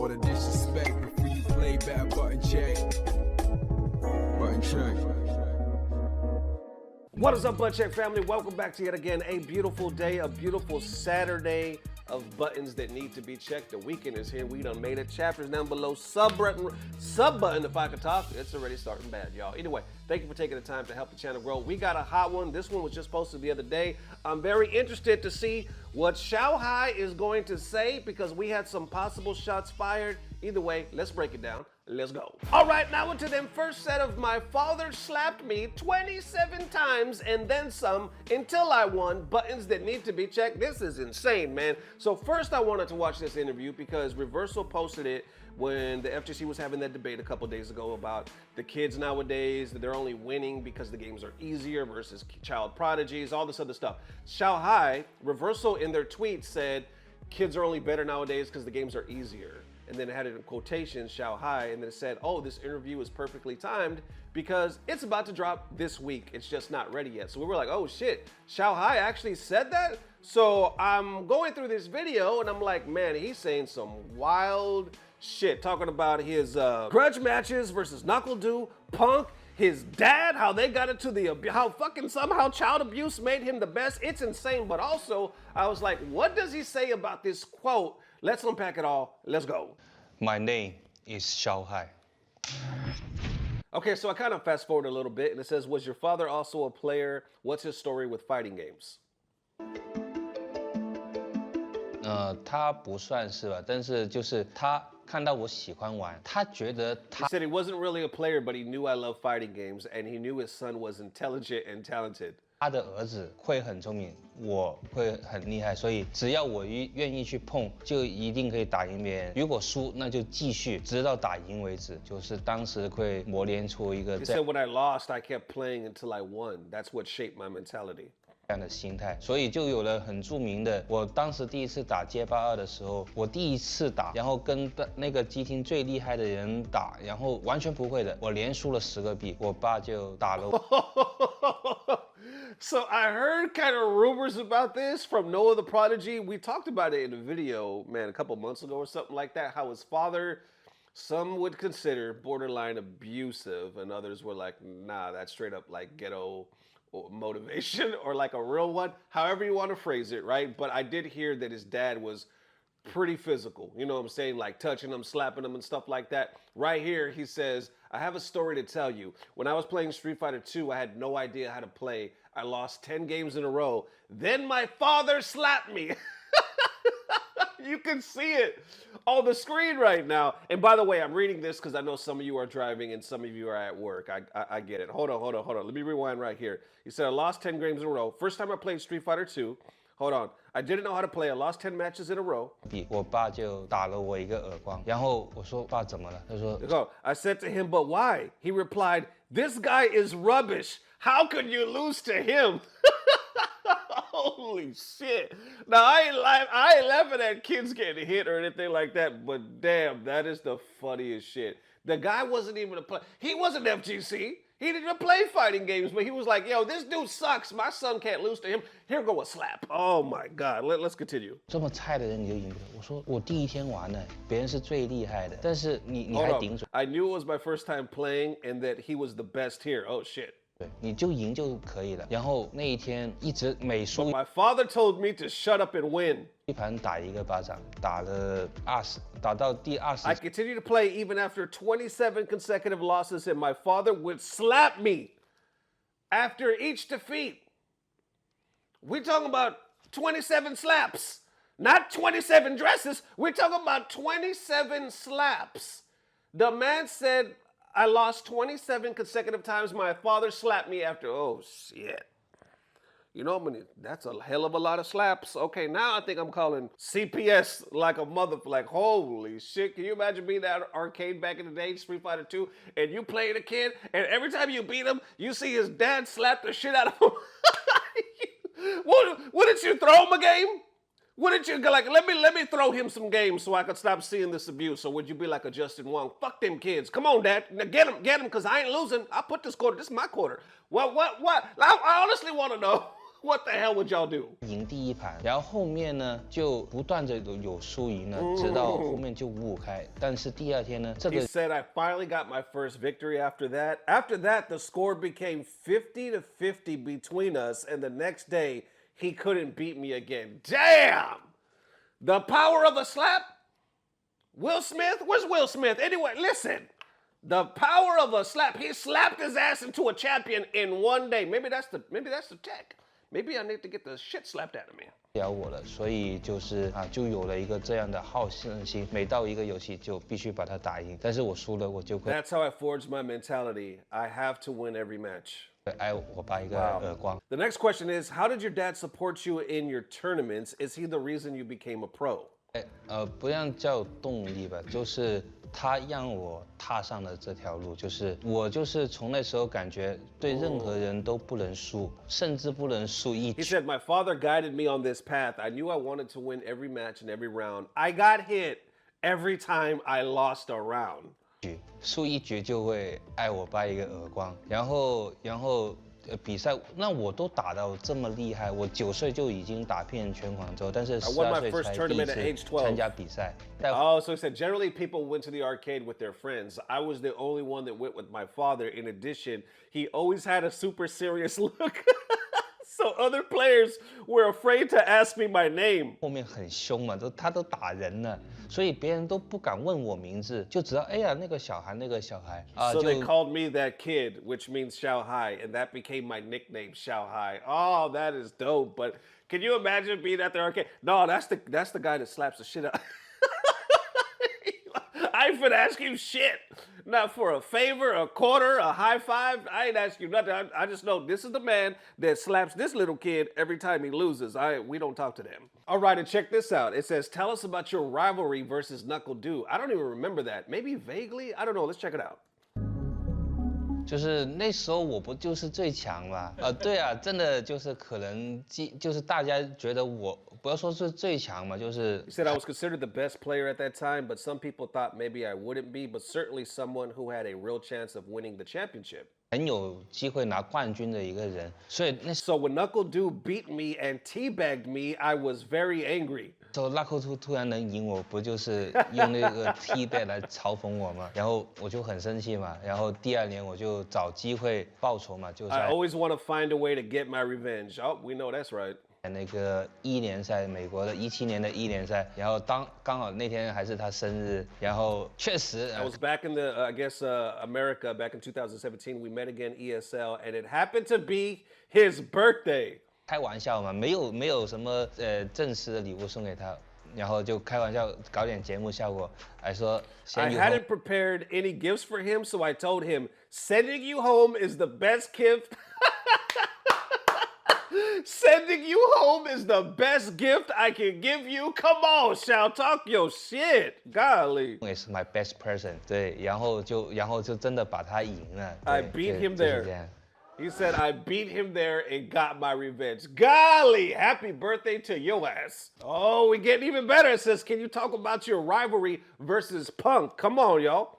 Or the disrespect before you play back, button check. Button check. What is up, Butt Check family? Welcome back to yet again a beautiful day, a beautiful Saturday of buttons that need to be checked. The weekend is here. We done made it. Chapters down below. Sub button if I could talk. It's already starting bad, y'all. Anyway, thank you for taking the time to help the channel grow. We got a hot one. This one was just posted the other day. I'm very interested to see what Xiaohai is going to say because we had some possible shots fired. Either way, let's break it down. Let's go. All right, now into them first set of my father slapped me 27 times and then some until I won buttons that need to be checked. This is insane, man. So first I wanted to watch this interview because Reversal posted it when the FGC was having that debate a couple days ago about the kids nowadays, that they're only winning because the games are easier versus child prodigies, all this other stuff. Xiaohai, Reversal in their tweet said, kids are only better nowadays because the games are easier. And then it had it in quotations, Xiaohai, and then it said, oh, this interview is perfectly timed because it's about to drop this week. It's just not ready yet. So we were like, oh shit, Xiaohai actually said that? So I'm going through this video and I'm like, man, he's saying some wild shit, talking about his grudge matches versus Nuckle, Punk, his dad, how they got into how fucking somehow child abuse made him the best. It's insane. But also, I was like, what does he say about this quote? Let's unpack it all. Let's go. My name is Xiaohai. Okay, so I kind of fast forward a little bit and it says, was your father also a player? What's his story with fighting games? 他不算是吧，但是就是他看到我喜欢玩，他觉得他 He said he wasn't really a player, but he knew I love fighting games and he knew his son was intelligent and talented. 他的儿子会很聪明，我会很厉害，所以只要我愿意去碰，就一定可以打赢别人。如果输，那就继续，直到打赢为止。就是当时会磨练出一个 He said when I lost, I kept playing until I won. That's what shaped my mentality. 这样的心态，所以就有了很著名的。我当时第一次打街霸2的时候，我第一次打，然后跟那个机厅最厉害的人打，然后完全不会的，我连输了10个币，我爸就打了我。So I heard kind of rumors about this from Noah the Prodigy. We talked about it in a video, man, a couple months ago or something like that, how his father, some would consider borderline abusive and others were like, nah, that's straight up like ghetto motivation or like a real one, however you want to phrase it, right? But I did hear that his dad was pretty physical, you know what I'm saying, like touching him, slapping him and stuff like that. Right here he says, I have a story to tell you. When I was playing Street Fighter 2, I had no idea how to play. I lost 10 games in a row. Then my father slapped me. You can see it on the screen right now. And by the way, I'm reading this because I know some of you are driving and some of you are at work. I get it. Hold on. Let me rewind right here. He said, I lost 10 games in a row. First time I played Street Fighter 2. Hold on. I didn't know how to play. I lost 10 matches in a row. 我爸就打了我一个耳光，然后我说爸怎么了？他说 So I said to him, but why? He replied, this guy is rubbish. How could you lose to him? Holy shit. Now, I ain't laughing at kids getting hit or anything like that, but damn, that is the funniest shit. The guy wasn't even a player. He wasn't FGC. He didn't play fighting games, but he was like, yo, this dude sucks. My son can't lose to him. Here go a slap. Oh, my God. Let's continue. 这么菜的人你就赢不了。我说我第一天玩呢，别人是最厉害的，但是你还顶嘴。I knew it was my first time playing and that he was the best here. Oh, shit. 对，你就赢就可以了。然后那一天一直每输 My father told me to shut up and win. 一盘打一个巴掌，打了20，打到第20。I continued to play even after 27 consecutive losses, and my father would slap me after each defeat. We're talking about 27 slaps, not 27 dresses. We're talking about 27 slaps. The man said, I lost 27 consecutive times. My father slapped me after, oh, shit. You know, that's a hell of a lot of slaps. Okay, now I think I'm calling CPS like a mother, like, holy shit. Can you imagine being at arcade back in the day, Street Fighter 2, and you playing a kid, and every time you beat him, you see his dad slap the shit out of him? Wouldn't you throw him a game? Wouldn't you go like, let me throw him some games so I could stop seeing this abuse? Or would you be like a Justin Wong? Fuck them kids. Come on, Dad. Now get him, because I ain't losing. I put this quarter. This is my quarter. What? I honestly want to know. What the hell would y'all do? 赢第一盘，然后后面呢就不断的有输赢了，直到后面就5-5开。但是第二天呢，这 He 个 said, I finally got my first victory after that. After that, the score became 50-50 between us, and the next day, he couldn't beat me again. Damn! The power of a slap? Will Smith? Where's Will Smith? Anyway, listen. The power of a slap. He slapped his ass into a champion in one day. Maybe that's the tech. Maybe I need to get the shit slapped out of me. 聊我了，所以就是就有了一个这样的好胜心，每到一个游戏就必须把它打赢，但是我输了我就会 That's how I forged my mentality. I have to win every match. 挨我爸一个耳光。 The next question is, how did your dad support you in your tournaments? Is he the reason you became a pro? 不让叫动力吧，就是他让我踏上了这条路，就是我就是从那时候感觉对任何人都不能输，甚至不能输一 He 局。 said, my father guided me on this path. I knew I wanted to win every match and every round. I got hit every time I lost a round. 输一局就会挨我爸一个耳光，然后比赛那我都打到这么厉害，我9岁就已经打遍全广州，但是12岁才第一次参加比赛。Oh, so he said, generally people went to the arcade with their friends. I was the only one that went with my father. In addition, he always had a super serious look. So other players were afraid to ask me my name. 后面很凶嘛，他都打人了，所以别人都不敢问我名字，就知道哎呀那个小孩啊。 So they called me that kid, which means Xiaohai, and that became my nickname, Xiaohai. Oh, that is dope. But can you imagine being at the arcade? No, that's the guy that slaps the shit out. I ain't finna ask you shit. Not for a favor, a quarter, a high five. I ain't ask you nothing. I just know this is the man that slaps this little kid every time he loses. We don't talk to them. All right, and check this out. It says, tell us about your rivalry versus Nuckle. I don't even remember that. Maybe vaguely? I don't know. Let's check it out. 就是那时候我不就是最强嘛？对啊，真的就是可能就是大家觉得我不要说是最强嘛，就是。He said I was considered the best player at that time, but some people thought maybe I wouldn't be, but certainly someone who had a real chance of winning the championship. 很有机会拿冠军的一个人，所以那时 So when Nuckle beat me and teabagged me, I was very angry. 候Nuckle突然能赢我，不就是用那个 T 背来嘲讽我吗？然后我就很生气嘛，然后第2年我就找机会报仇嘛，就 I 在 always want to find a way to get my revenge. Oh, we know that's right. 那个1联赛，美国的17年的1联赛，然后刚好那天还是他生日，然后确实 I was back in the, I guess, America back in 2017. We met again ESL, and it happened to be his birthday. 开玩笑嘛，没有什么正式的礼物送给他，然后就开玩笑搞点节目效果，还说 I hadn't prepared any gifts for him, so I told him, sending you home is the best gift. Sending you home is the best gift I can give you. Come on, Xiao, talk your shit. Golly. 也是 my best person， 对，然后就真的把他赢了。 I beat him 就是 there. 这样 He said, I beat him there and got my revenge. Golly, happy birthday to your ass. Oh, we getting even better. It says, can you talk about your rivalry versus Punk? Come on, y'all.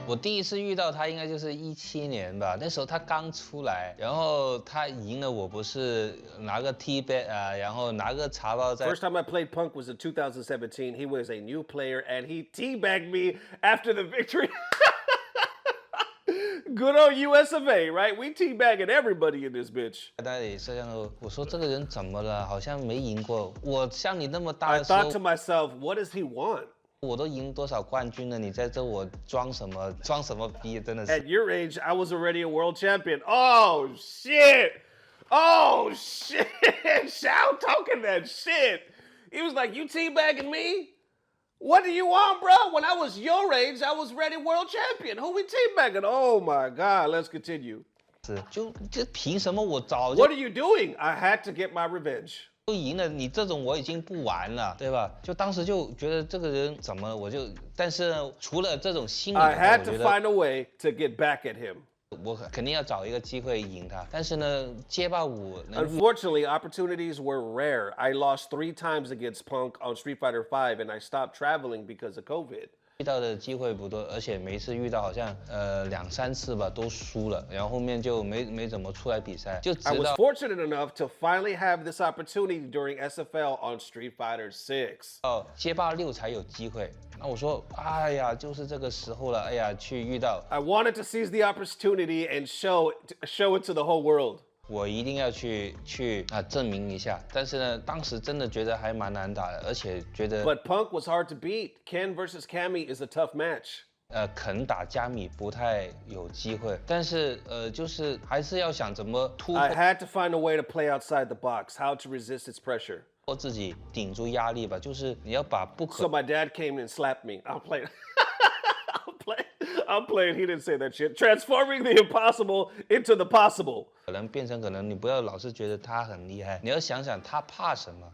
我第一次遇到他应该就是17年吧，那时候他刚出来，然后他赢了我，不是拿个 T 杯啊，然后拿个茶包在。 First time I played Punk was in 2017. He was a new player and he teabagged me after the victory. Good old US of A, right? We teabagging everybody in this bitch. 在那里摄像头，我说这个人怎么了？好像没赢过。我像你那么大 I 的时候 thought to myself, what does he want? 我都赢多少冠军了？你在这我装什么逼？真的是。 At your age, I was already a world champion. Oh, shit. Oh, shit. Xiao talking that shit. He was like, you teabagging me? What do you want, bro? When I was your age, I was already world champion. Who we teabagging? Oh, my God. Let's continue. 是，就凭什么我早就 What are you doing? I had to get my revenge. 都赢了，你这种我已经不玩了，对吧？就当时就觉得这个人怎么了，我就，但是呢，除了这种心理， I had 我 to 觉得 find a way to get back at him. 我肯定要找一个机会赢他。但是呢，街霸五能 Unfortunately, opportunities were rare. I lost 3 times against Punk on Street Fighter V, and I stopped traveling because of COVID. 遇到的机会不多，而且每一次遇到好像2、3次吧都输了，然后后面就没怎么出来比赛，就直 I was 到 fortunate enough to finally have this opportunity during SFL on Street Fighter 6. 到街霸6才有机会。那我说，哎呀，就是这个时候了，哎呀，去遇到， I wanted to seize the opportunity and show it to the whole world. 我一定要去证明一下。但是呢，当时真的觉得还蛮难打的，而且觉得 But Punk was hard to beat. Ken versus Cammy is a tough match. 肯打加米不太有机会，但是就是还是要想怎么突破 I had to find a way to play outside the box, how to resist its pressure. 自己，顶住压力吧。就是你要把不 So 可 my dad came and slapped me. I'm playing. I'm playing. He didn't say that shit. Transforming the impossible into the possible. 能变成可能，你不要老是觉得他很厉害，你要想想他怕什么，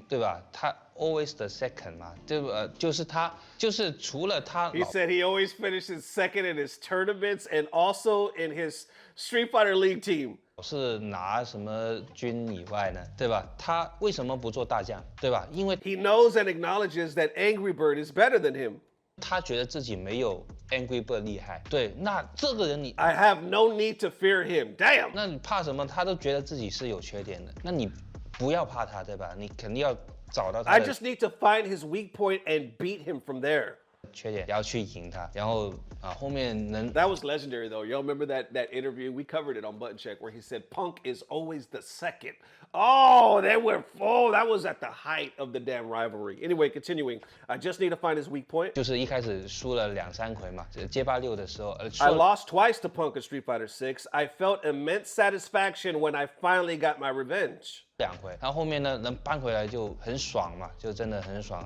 对吧？他 always the second 嘛，对吧？就是他，就是除了他 He said he always finishes second in his tournaments and also in his Street Fighter League team. 老是拿什么军以外呢，对吧？他为什么不做大将，对吧？因为 He knows and acknowledges that Angry Bird is better than him. 他觉得自己没有 Angry Bird 厉害。对，那这个人你， I have no need to fear him. Damn. 那你怕什么？他都觉得自己是有缺点的，那你不要怕他，对吧？你肯定要找到他 I 的 just need to find his weak point and beat him from there. 缺点，要去赢他，然后后面能 That was legendary, though. Y'all remember that interview? We covered it on Button Check where he said Punk is always the second. Oh, that was at the height of the damn rivalry. Anyway, continuing. I just need to find his weak point. 就是一开始输了2、3回嘛，街霸6的时候， I 输了 lost twice to Punk in Street Fighter 6. I felt immense satisfaction when I finally got my revenge. 2回，然后后面呢能扳回来就很爽嘛，就真的很爽。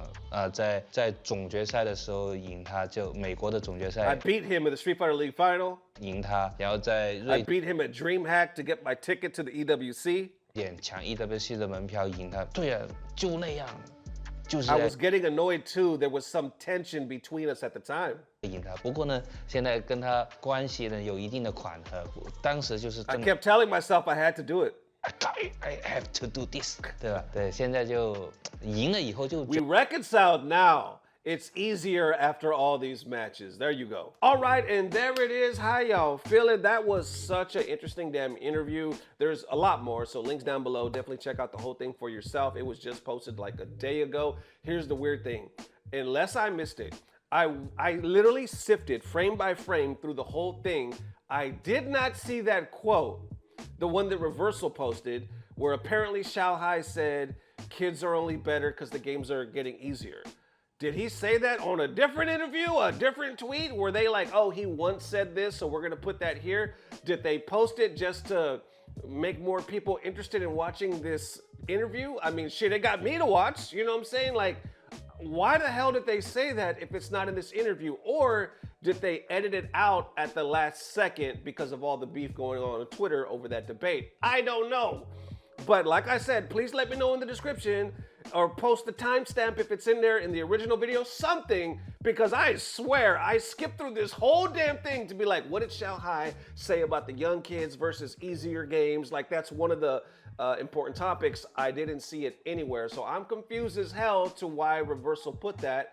在总决赛的时候赢他，就美国的总决 I 赛 beat him in the Street Fighter League final. 赢他，然后在 I 瑞 beat him at DreamHack to get my ticket to the EWC. 典抢 EWC 的门票赢他。对啊，就那样，就是 I 在 was getting annoyed too. There was some tension between us at the time. 赢他。不过呢，现在跟他关系呢有一定的缓和。当时就是 I 真的 kept telling myself I had to do it. I have to do this， 对吧？对，现在就赢了以后就 We reconciled now. It's easier after all these matches. There you go. All right, and there it is. How y'all feeling? That was such an interesting damn interview. There's a lot more, so links down below. Definitely check out the whole thing for yourself. It was just posted like a day ago. Here's the weird thing. Unless I missed it, I literally sifted frame by frame through the whole thing. I did not see that quote, the one that Reversal posted, where apparently Xiaohai said, kids are only better because the games are getting easier. Did he say that on a different interview, a different tweet? Were they like, oh, he once said this, so we're gonna put that here? Did they post it just to make more people interested in watching this interview? I mean, shit, it got me to watch, you know what I'm saying? Like, why the hell did they say that if it's not in this interview? Or did they edit it out at the last second because of all the beef going on Twitter over that debate? I don't know. But like I said, please let me know in the description or post the timestamp if it's in there in the original video, something, because I swear I skipped through this whole damn thing to be like, what did Xiaohai say about the young kids versus easier games? Like, that's one of the important topics. I didn't see it anywhere, so I'm confused as hell to why Reversal put that.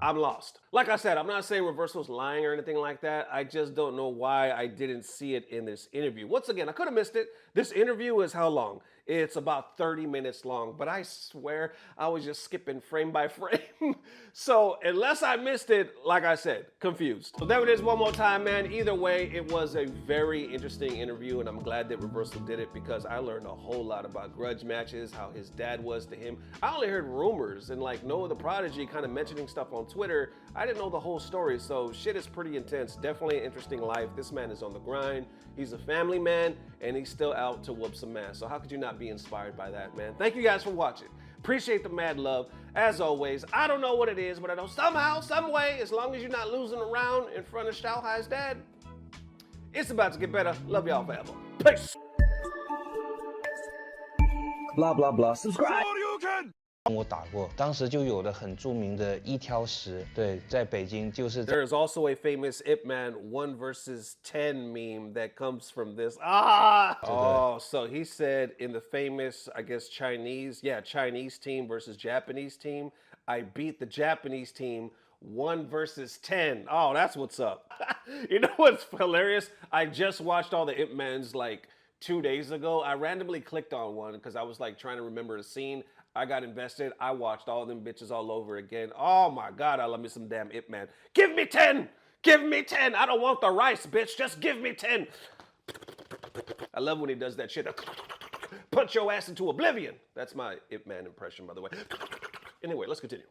I'm lost. Like I said, I'm not saying Reversal's lying or anything like that. I just don't know why I didn't see it in this interview. Once again, I could have missed it. This interview is how long? It's about 30 minutes long, but I swear I was just skipping frame by frame. So unless I missed it, like I said, confused. So there it is one more time, man. Either way, it was a very interesting interview, and I'm glad that Reversal did it because I learned a whole lot about grudge matches, how his dad was to him. I only heard rumors and like Noah the Prodigy kind of mentioning stuff on Twitter. I didn't know the whole story, so shit is pretty intense. Definitely an interesting life. This man is on the grind. He's a family man, and he's still out to whoop some ass. So how could you not be inspired by that, man? Thank you guys for watching. Appreciate the mad love. As always, I don't know what it is, but I know somehow, some way, as long as you're not losing around in front of Xiaohai's dad, it's about to get better. Love y'all forever. Peace. Blah blah blah. Subscribe. 我打过，当时就有的很著名的一挑十，对，在北京就是在 There is also a famous Ip Man 1 versus 10 meme that comes from this. Oh, so he said in the famous, I guess, Chinese team versus Japanese team, I beat the Japanese team 1 versus 10. Oh, that's what's up. You know what's hilarious? I just watched all the Ip Mans like 2 days ago. I randomly clicked on one because I was like trying to remember a scene. I got invested. I watched all them bitches all over again. Oh my God, I love me some damn Ip Man. Give me 10. Give me 10. I don't want the rice, bitch. Just give me 10. I love when he does that shit. Punch your ass into oblivion. That's my Ip Man impression, by the way. Anyway, let's continue.